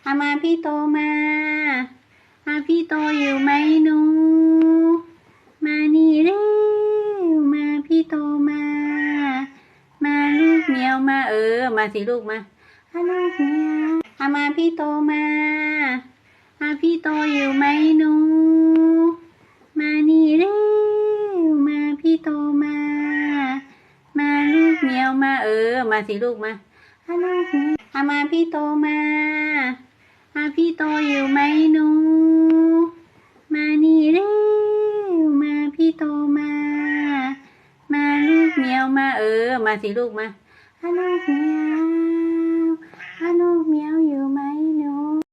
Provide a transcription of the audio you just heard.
อามาพี่โตมาพี่โตอยู่ไหมหนูมานี่เร็วมาพี่โตมาลูกเหมียวมามาสิลูกมาลูกเหมียวมาพี่โตมาพี่โตอยู่ไหมหนูมานี่เร็วมาพี่โตมาลูกเหมียวมามาสิลูกมาลูกเหมียวมาพี่โตมาพี่โตอยู่ไหมหนูมานี่เร็วมาพี่โตมาลูกเหมียวมามาสิลูกมาลูกเหมียว